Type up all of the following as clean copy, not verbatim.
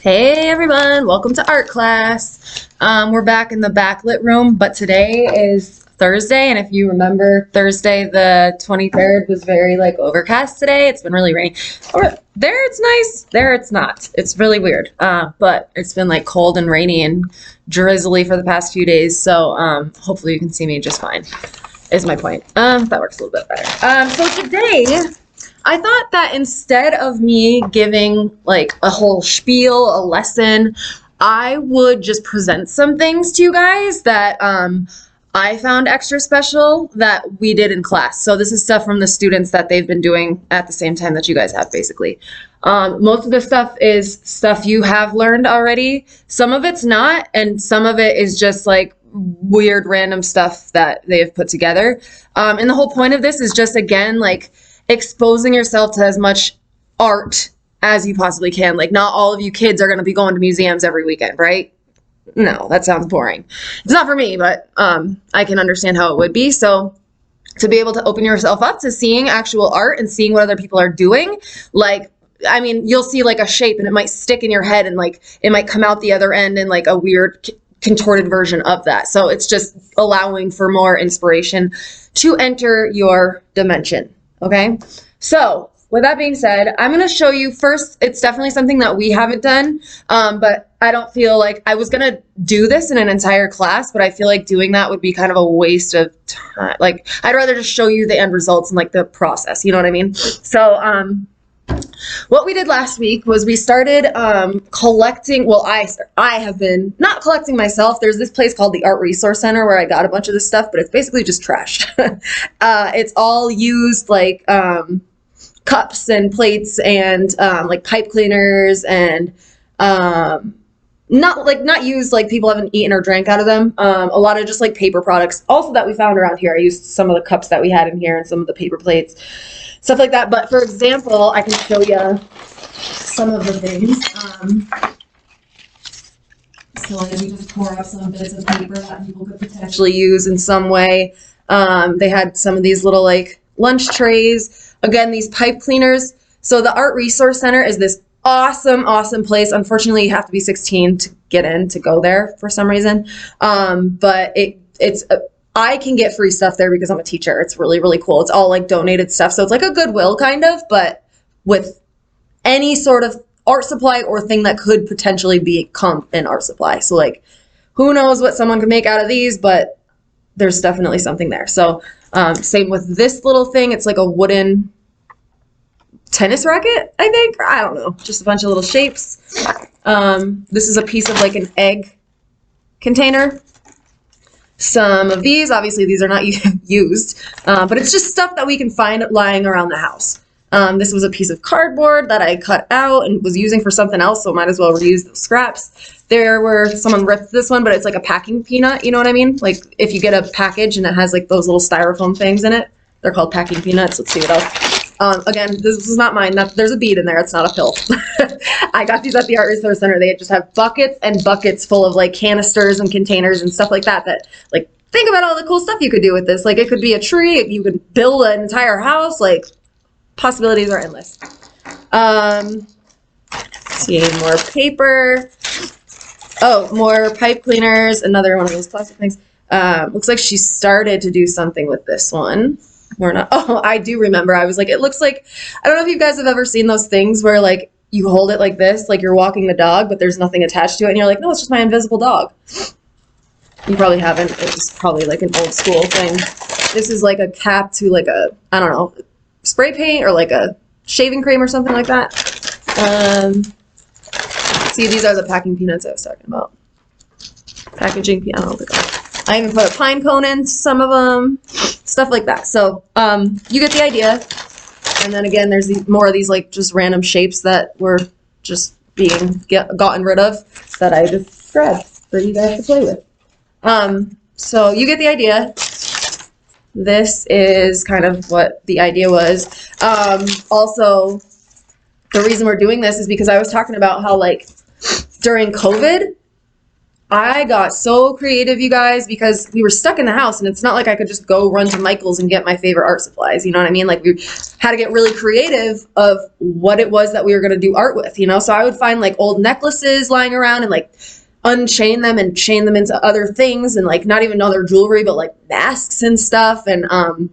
Hey everyone, welcome to art class. We're back in the backlit room, but today is Thursday, and if you remember, Thursday the 23rd was very overcast today. It's been really rainy. Or there it's nice, there it's not. It's really weird. But it's been cold and rainy and drizzly for the past few days, so hopefully you can see me just fine, is my point. That works a little bit better. So today I thought that instead of me giving a whole spiel, a lesson, I would just present some things to you guys that I found extra special that we did in class. So this is stuff from the students that they've been doing at the same time that you guys have, basically. Most of the stuff is stuff you have learned already. Some of it's not, and some of it is just weird random stuff that they've put together. And the whole point of this is just, again, exposing yourself to as much art as you possibly can. Not all of you kids are going to be going to museums every weekend, right? No, that sounds boring. It's not for me, but I can understand how it would be. So to be able to open yourself up to seeing actual art and seeing what other people are doing, you'll see a shape and it might stick in your head and it might come out the other end in a weird contorted version of that. So it's just allowing for more inspiration to enter your dimension. Okay, so with that being said, I'm going to show you first. It's definitely something that we haven't done, but I don't feel like I was going to do this in an entire class, but I feel like doing that would be kind of a waste of time. I'd rather just show you the end results and the process, you know what I mean? So what we did last week was we started collecting. Well, I have been not collecting myself. There's this place called the Art Resource Center where I got a bunch of this stuff, but it's basically just trash. It's all used cups and plates and pipe cleaners and not used people haven't eaten or drank out of them. A lot of just paper products also that we found around here. I used some of the cups that we had in here and some of the paper plates, stuff like that. But for example, I can show you some of the things. So we just pour up some bits of paper that people could potentially use in some way. They had some of these little lunch trays. Again, these pipe cleaners. So the Art Resource Center is this awesome place. Unfortunately, you have to be 16 to get in to go there for some reason. But I can get free stuff there because I'm a teacher. It's really cool. It's all donated stuff. So it's a Goodwill kind of, but with any sort of art supply or thing that could potentially become an art supply. So who knows what someone could make out of these, but there's definitely something there. So same with this little thing. It's a wooden tennis racket, I think. I don't know. Just a bunch of little shapes. This is a piece of an egg container. Some of these, obviously these are not used, but it's just stuff that we can find lying around the house. This was a piece of cardboard that I cut out and was using for something else, so might as well reuse those scraps. Someone ripped this one, but it's a packing peanut, you know what I mean? If you get a package and it has those little styrofoam things in it, they're called packing peanuts. Let's see what else. Again, this is not mine. There's a bead in there. It's not a pill. I got these at the Art Resource Center. They just have buckets and buckets full of canisters and containers and stuff like that. Think about all the cool stuff you could do with this. It could be a tree. You could build an entire house. Possibilities are endless. See, more paper. Oh, more pipe cleaners. Another one of those plastic things. Looks like she started to do something with this one. We're not. Oh, I do remember. I was it looks I don't know if you guys have ever seen those things where you hold it like this, you're walking the dog, but there's nothing attached to it, and you're no, it's just my invisible dog. You probably haven't. It's probably an old school thing. This is a cap to I don't know, spray paint or a shaving cream or something like that. See, these are the packing peanuts I was talking about. Packaging peanuts. I even put a pine cone in some of them, stuff like that. So you get the idea. And then again, there's more of these just random shapes that were just being gotten rid of that I just grabbed for you guys to play with. So you get the idea. This is kind of what the idea was. Also, the reason we're doing this is because I was talking about how during COVID, I got so creative, you guys, because we were stuck in the house and it's not like I could just go run to Michael's and get my favorite art supplies. You know what I mean? Like we had to get really creative of what it was that we were going to do art with, you know? So I would find like old necklaces lying around and like unchain them and chain them into other things and like not even know their jewelry, but like masks and stuff. And,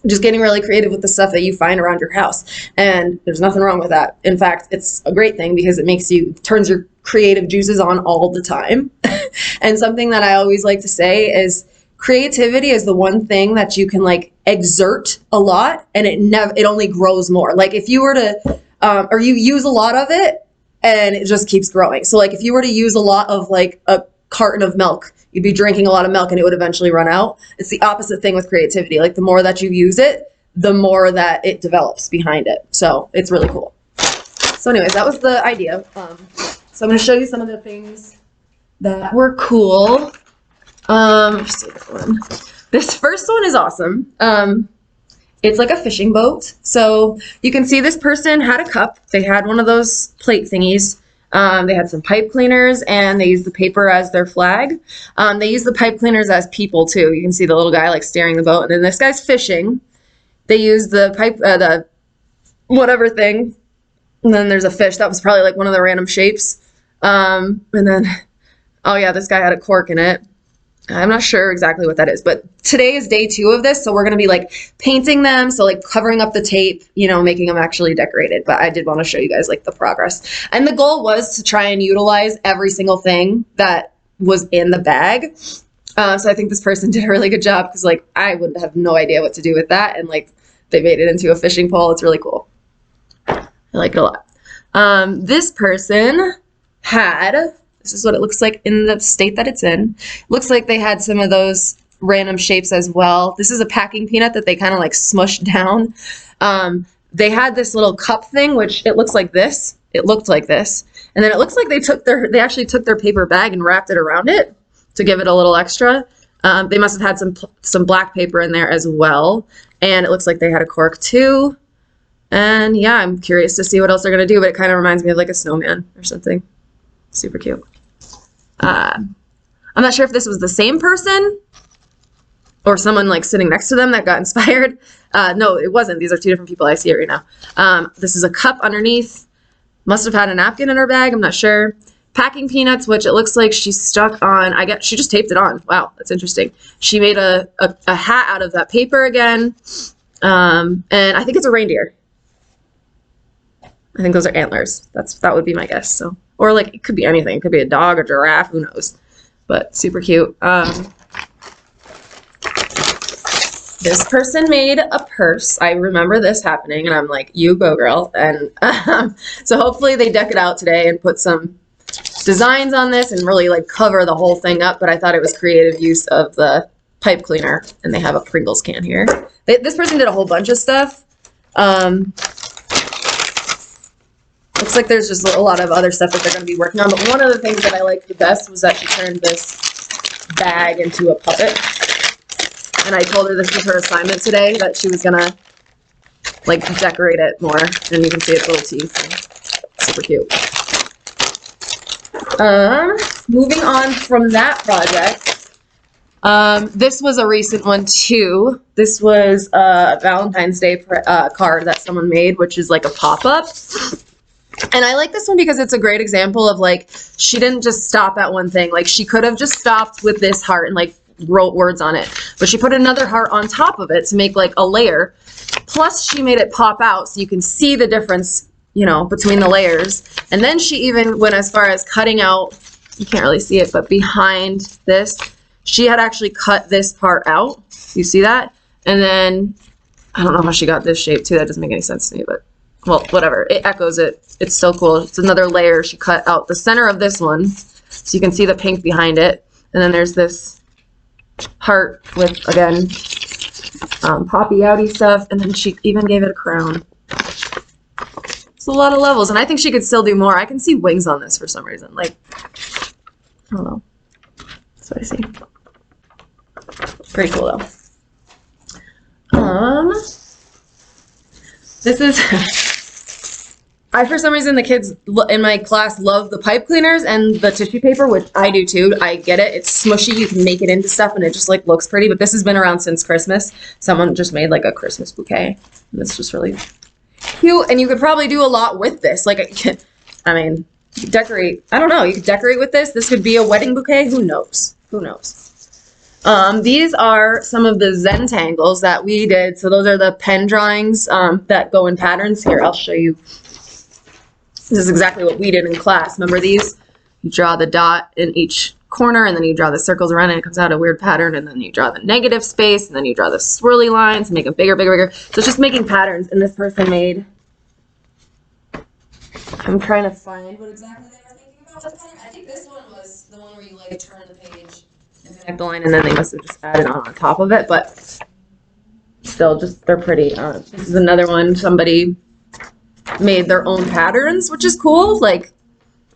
just getting really creative with the stuff that you find around your house. And there's nothing wrong with that. In fact, it's a great thing because it turns your creative juices on all the time. And something that I always like to say is creativity is the one thing that you can like exert a lot and it only grows more. Like if you were to, or you use a lot of it and it just keeps growing. So like if you were to use a lot of like a carton of milk, you'd be drinking a lot of milk and it would eventually run out. It's the opposite thing with creativity. Like the more that you use it, the more that it develops behind it. So it's really cool. So anyways, that was the idea. So I'm going to show you some of the things that were cool. Let's see this one. This first one is awesome. It's like a fishing boat. So you can see this person had a cup. They had one of those plate thingies. They had some pipe cleaners and they used the paper as their flag. They used the pipe cleaners as people too. You can see the little guy like steering the boat and then this guy's fishing. They used the pipe, the whatever thing. And then there's a fish. That was probably like one of the random shapes. And then, oh yeah, this guy had a cork in it. I'm not sure exactly what that is, but today is day 2 of this. So we're going to be like painting them. So like covering up the tape, you know, making them actually decorated. But I did want to show you guys like the progress. And the goal was to try and utilize every single thing that was in the bag. So I think this person did a really good job because like I would have no idea what to do with that. And like they made it into a fishing pole. It's really cool. I like it a lot. This person had... This is what it looks like in the state that it's in. Looks like they had some of those random shapes as well. This is a packing peanut that they kind of like smushed down. They had this little cup thing, which it looks like this. It looked like this. And then it looks like they actually took their paper bag and wrapped it around it to give it a little extra. They must have had some black paper in there as well. And it looks like they had a cork too. And yeah, I'm curious to see what else they're going to do, but it kind of reminds me of like a snowman or something. Super cute. I'm not sure if this was the same person or someone like sitting next to them that got inspired. No, it wasn't. These are 2 different people. I see it right now. This is a cup underneath. Must have had a napkin in her bag. I'm not sure. Packing peanuts, which it looks like she stuck on. She just taped it on. Wow, that's interesting. She made a hat out of that paper again. And I think it's a reindeer. I think those are antlers. That would be my guess. So. Or like it could be anything. It could be a dog or giraffe. Who knows? But super cute. This person made a purse. I remember this happening, and I'm like, "You go, girl!" And so hopefully they deck it out today and put some designs on this and really like cover the whole thing up. But I thought it was creative use of the pipe cleaner, and they have a Pringles can here. This person did a whole bunch of stuff. Looks like there's just a lot of other stuff that they're going to be working on. But one of the things that I liked the best was that she turned this bag into a puppet. And I told her this was her assignment today, that she was going to like decorate it more. And you can see its little teeth. Super cute. Moving on from that project. This was a recent one too. This was a Valentine's Day card that someone made, which is like a pop-up. And I like this one because it's a great example of like, she didn't just stop at one thing. Like she could have just stopped with this heart and like wrote words on it, but she put another heart on top of it to make like a layer. Plus she made it pop out so you can see the difference, you know, between the layers. And then she even went as far as cutting out, you can't really see it, but behind this, she had actually cut this part out. You see that? And then I don't know how she got this shape too. That doesn't make any sense to me, but well, whatever. It echoes it. It's so cool. It's another layer. She cut out the center of this one so you can see the pink behind it. And then there's this heart with, again, poppy outy stuff. And then she even gave it a crown. It's a lot of levels. And I think she could still do more. I can see wings on this for some reason. Like, I don't know. That's what I see. Pretty cool, though. This is... for some reason, the kids in my class love the pipe cleaners and the tissue paper, which I do too. I get it. It's smushy. You can make it into stuff and it just like looks pretty, but this has been around since Christmas. Someone just made like a Christmas bouquet. And it's just really cute. And you could probably do a lot with this. Like, I mean, you could decorate. I don't know. You could decorate with this. This could be a wedding bouquet. Who knows? Who knows? These are some of the Zentangles that we did. So those are the pen drawings that go in patterns. Here, I'll show you. This is exactly what we did in class. Remember these? You draw the dot in each corner, and then you draw the circles around it, and it comes out a weird pattern, and then you draw the negative space, and then you draw the swirly lines, make them bigger, bigger, bigger. So it's just making patterns, and this person made, I'm trying to find what exactly they were thinking about with the pattern. I think this one was the one where you like turn the page and connect the line, and then they must have just added on top of it, but still, just, they're pretty. This is another one, somebody made their own patterns, which is cool. Like,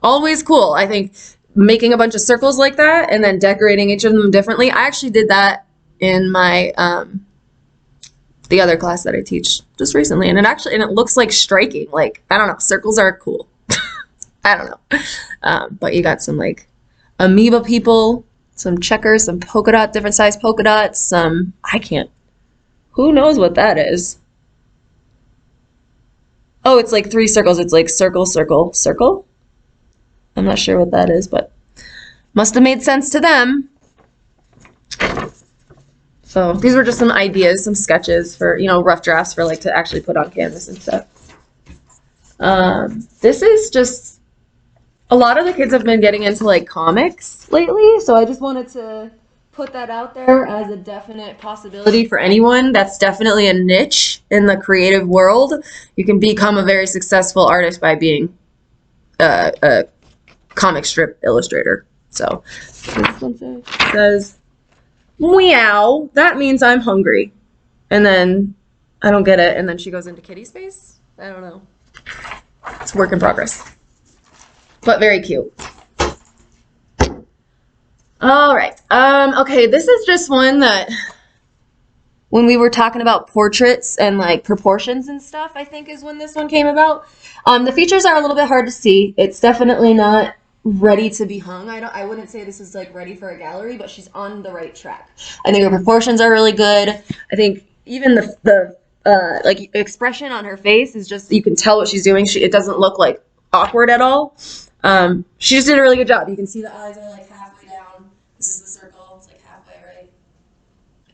always cool. I think making a bunch of circles like that and then decorating each of them differently. I actually did that in my the other class that I teach just recently, and it looks like striking. Like, I don't know, circles are cool. I don't know, but you got some like amoeba people, some checkers, some polka dot, different size polka dots, some who knows what that is. Oh, it's like 3 circles. It's like circle, circle, circle. I'm not sure what that is, but must have made sense to them. So these were just some ideas, some sketches for, you know, rough drafts for like to actually put on canvas and stuff. This is just, a lot of the kids have been getting into like comics lately, so I just wanted to put that out there as a definite possibility for anyone. That's definitely a niche in the creative world. You can become a very successful artist by being a comic strip illustrator. So this one says, meow, that means I'm hungry. And then I don't get it. And then she goes into kitty space. I don't know. It's a work in progress, but very cute. All right. Okay, this is just one that when we were talking about portraits and like proportions and stuff, I think is when this one came about. The features are a little bit hard to see. It's definitely not ready to be hung. I wouldn't say this is like ready for a gallery, but she's on the right track. I think her proportions are really good. I think even the like expression on her face is just, you can tell what she's doing. It doesn't look like awkward at all. She just did a really good job. You can see the eyes are like halfway down. This is the circle. It's like halfway, right?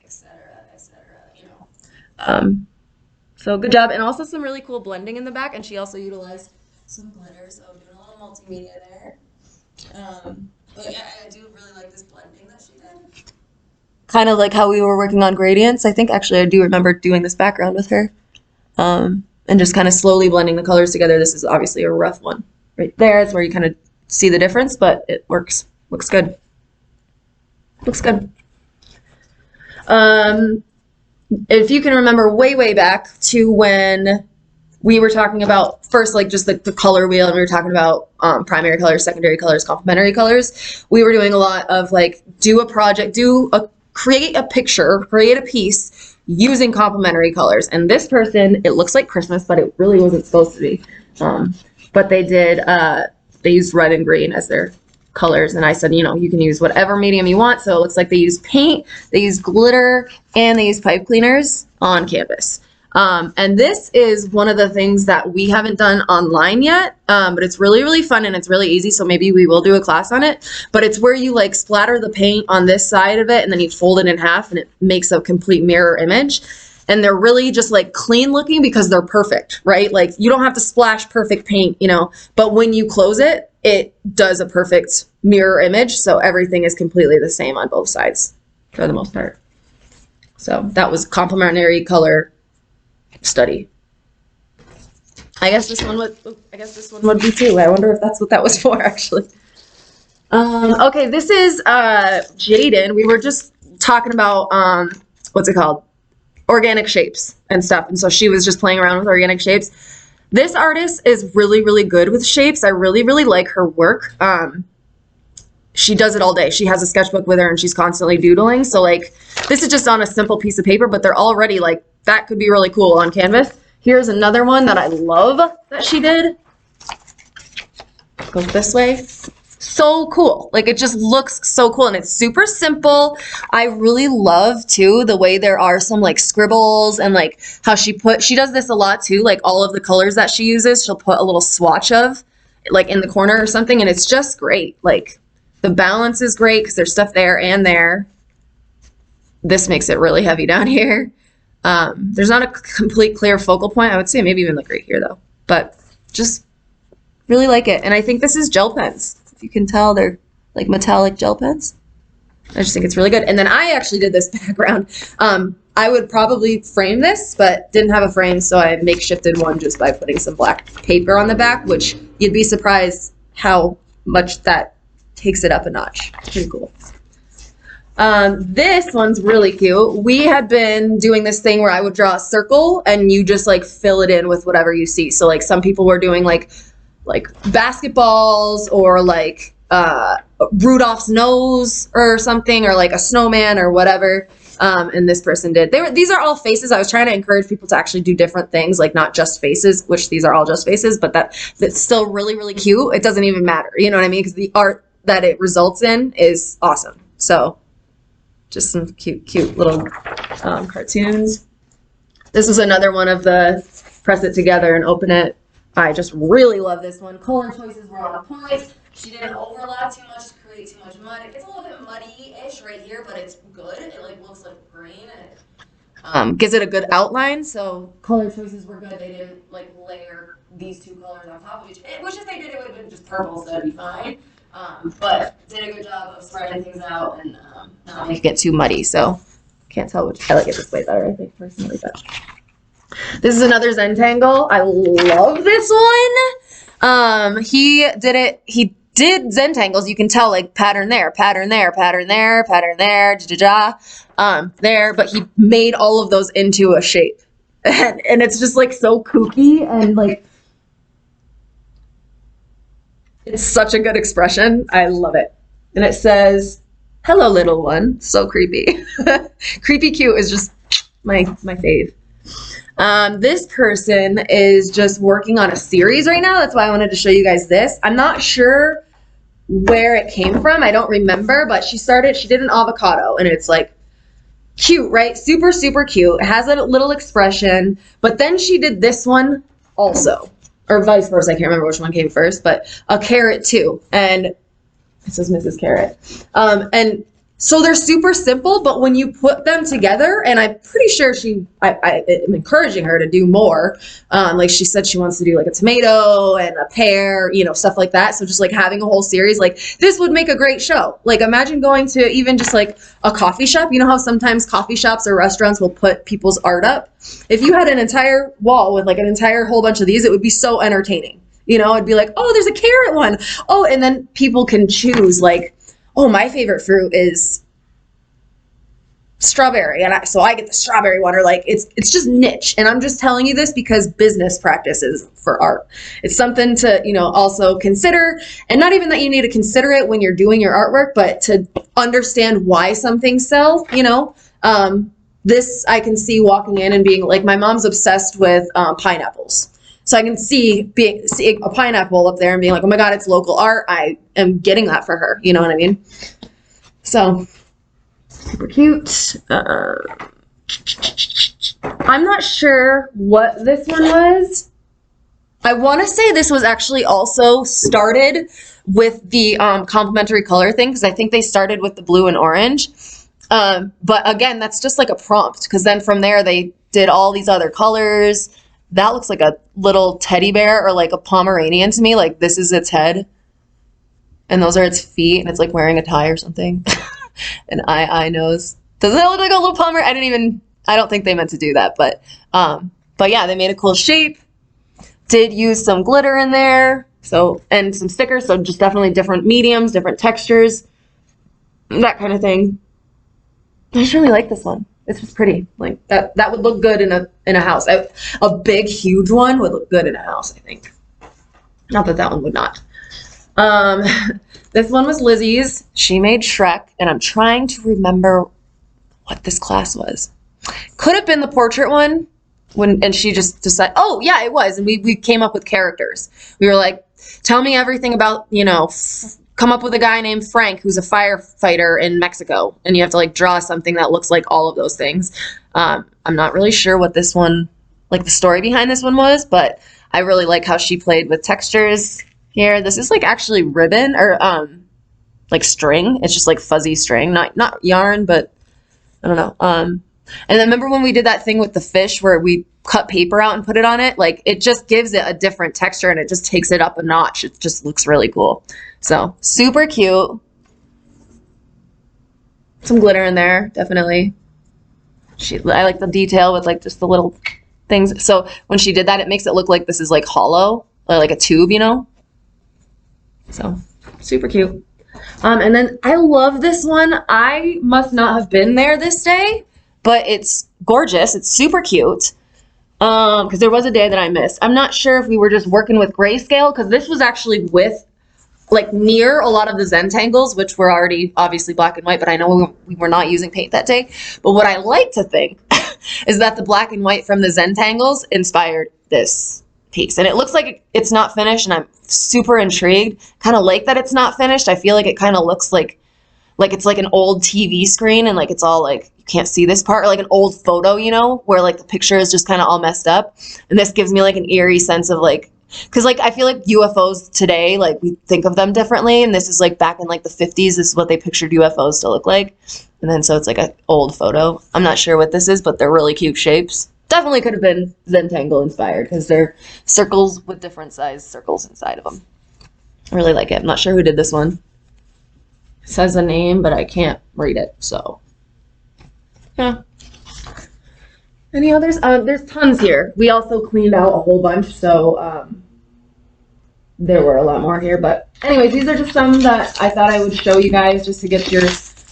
Etc. Etc. You know. So good job, and also some really cool blending in the back. And she also utilized some glitter, so doing a little multimedia there. But yeah, I do really like this blending that she did. Kind of like how we were working on gradients. I think actually I do remember doing this background with her, and just kind of slowly blending the colors together. This is obviously a rough one. Right there is where you kind of see the difference, but it works. Looks good. Looks good. If you can remember way back to when we were talking about first, like just the color wheel, and we were talking about primary colors, secondary colors, complementary colors. We were doing a lot of like do a project, create a picture, create a piece using complementary colors. And this person, it looks like Christmas, but it really wasn't supposed to be. But they did, they used red and green as their colors. And I said, you know, you can use whatever medium you want. So it looks like they use paint, they use glitter, and they use pipe cleaners on canvas. And this is one of the things that we haven't done online yet, but it's really fun and it's really easy. So maybe we will do a class on it, but it's where you like splatter the paint on this side of it and then you fold it in half and it makes a complete mirror image. And they're really just like clean looking because they're perfect, right? Like you don't have to splash perfect paint, you know, but when you close it, it does a perfect mirror image. So everything is completely the same on both sides for the most part. So that was complementary color study. I guess this one would be too. I wonder if that's what that was for actually. Okay, this is Jaden. We were just talking about what's it called? Organic shapes and stuff. And so she was just playing around with organic shapes. This artist is really good with shapes. I really like her work. She does it all day. She has a sketchbook with her and she's constantly doodling. So like this is just on a simple piece of paper, but they're already like, that could be really cool on canvas. Here's another one that I love that she did. Goes this way. So cool. Like, it just looks so cool, and it's super simple. I really love too the way there are some like scribbles, and like how she does this a lot too, like all of the colors that she uses, she'll put a little swatch of like in the corner or something, and it's just great. Like, the balance is great because there's stuff there and there. This makes it really heavy down here. There's not a complete clear focal point. I would say maybe even like right here though, but just really like it. And I think this is gel pens. If you can tell, they're like metallic gel pens. I just think it's really good. And then I actually did this background. I would probably frame this, but didn't have a frame, so I makeshifted one just by putting some black paper on the back, which you'd be surprised how much that takes it up a notch. Pretty cool. This one's really cute. We had been doing this thing where I would draw a circle and you just like fill it in with whatever you see. So like some people were doing like basketballs or like Rudolph's nose or something, or like a snowman or whatever. And this person did. These are all faces. I was trying to encourage people to actually do different things, like not just faces, which these are all just faces, but that's still really, really cute. It doesn't even matter. You know what I mean? Because the art that it results in is awesome. So just some cute little cartoons. This is another one of the press it together and open it. I just really love this one. Color choices were on a point. She didn't overlap too much to create too much mud. It gets a little bit muddy-ish right here, but it's good. It like looks like green, and it gives it a good outline. So color choices were good. They didn't like layer these two colors on top of each other, which if they did, it would have been just purple, so that'd be fine. But did a good job of spreading things out and not making it too muddy. So can't tell which. I like it this way better, I think, personally. But this is another Zentangle. I love this one. He did Zentangles. You can tell like pattern there, pattern there, pattern there, pattern there, there. But he made all of those into a shape, and it's just like so kooky and like. It's such a good expression. I love it. And it says, "Hello, little one." So creepy. Creepy cute is just my fave. This person is just working on a series right now. That's why I wanted to show you guys this. I'm not sure where it came from. I don't remember, but she did an avocado, and it's like cute, right? Super, super cute. It has a little expression, but then she did this one also. Or vice versa, I can't remember which one came first, but a carrot too. And it says Mrs. Carrot. And so they're super simple, but when you put them together, and I'm pretty sure I am encouraging her to do more. Like she said, she wants to do like a tomato and a pear, stuff like that. So just like having a whole series, like this would make a great show. Like imagine going to even just like a coffee shop. You know how sometimes coffee shops or restaurants will put people's art up? If you had an entire wall with like an entire whole bunch of these, it would be so entertaining. It'd be like, oh, there's a carrot one. Oh, and then people can choose like, oh, my favorite fruit is strawberry, and so I get the strawberry one, or like it's just niche. And I'm just telling you this because business practices for art. It's something to also consider, and not even that you need to consider it when you're doing your artwork, but to understand why some things sell. This I can see walking in and being like, my mom's obsessed with pineapples. So I can see seeing a pineapple up there and being like, oh my God, it's local art. I am getting that for her. You know what I mean? So super cute. I'm not sure what this one was. I want to say this was actually also started with the complementary color thing, because I think they started with the blue and orange. But again, that's just like a prompt, because then from there they did all these other colors. That looks like a little teddy bear or like a Pomeranian to me. Like this is its head and those are its feet, and it's like wearing a tie or something. An eye nose. Doesn't that look like a little Pomer? I don't think they meant to do that, but yeah, they made a cool shape. Did use some glitter in there. And some stickers. So just definitely different mediums, different textures, that kind of thing. I just really like this one. It's just pretty. Like that would look good in a house. A big, huge one would look good in a house, I think. Not that one would not. This one was Lizzie's. She made Shrek, and I'm trying to remember what this class was. Could have been the portrait one, and she just decided, oh yeah, it was. And we came up with characters. We were like, tell me everything about, you know, come up with a guy named Frank who's a firefighter in Mexico, and you have to like draw something that looks like all of those things. I'm not really sure what this one, like the story behind this one was, but I really like how she played with textures here. This is like actually ribbon or like string. It's just like fuzzy string, not yarn, but I don't know. And then remember when we did that thing with the fish where we cut paper out and put it on it? Like it just gives it a different texture and it just takes it up a notch. It just looks really cool. So super cute. Some glitter in there, definitely. I like the detail with like just the little things. So when she did that, it makes it look like this is like hollow, or like a tube, you know? So super cute. And then I love this one. I must not have been there this day, but it's gorgeous. It's super cute. Because there was a day that I missed. I'm not sure if we were just working with grayscale, because this was actually with like near a lot of the Zentangles, which were already obviously black and white, but I know we were not using paint that day. But what I like to think is that the black and white from the Zentangles inspired this piece. And it looks like it's not finished, and I'm super intrigued. Kind of like that it's not finished. I feel like it kind of looks like it's like an old TV screen, and like it's all like, you can't see this part, or like an old photo, you know, where like the picture is just kind of all messed up. And this gives me like an eerie sense of like, because like I feel like UFOs today, like we think of them differently, and this is like back in like the 50s, this is what they pictured UFOs to look like. And then so it's like an old photo. I'm not sure what this is, but they're really cute shapes. Definitely could have been Zentangle inspired, because they're circles with different size circles inside of them. I really like it. I'm not sure who did this one. It says a name, but I can't read it, so yeah. Any others? There's tons here. We also cleaned out a whole bunch, so there were a lot more here. But anyways, these are just some that I thought I would show you guys just to get your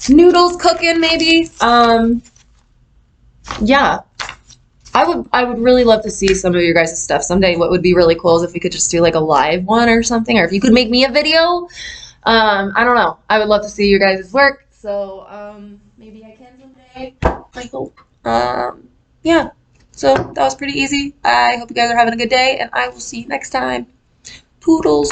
noodles cooking, maybe. Yeah. I would really love to see some of your guys' stuff someday. What would be really cool is if we could just do like a live one or something, or if you could make me a video. I don't know. I would love to see your guys' work. So maybe I can someday. I hope. Yeah. So that was pretty easy. I hope you guys are having a good day, and I will see you next time. Poodles.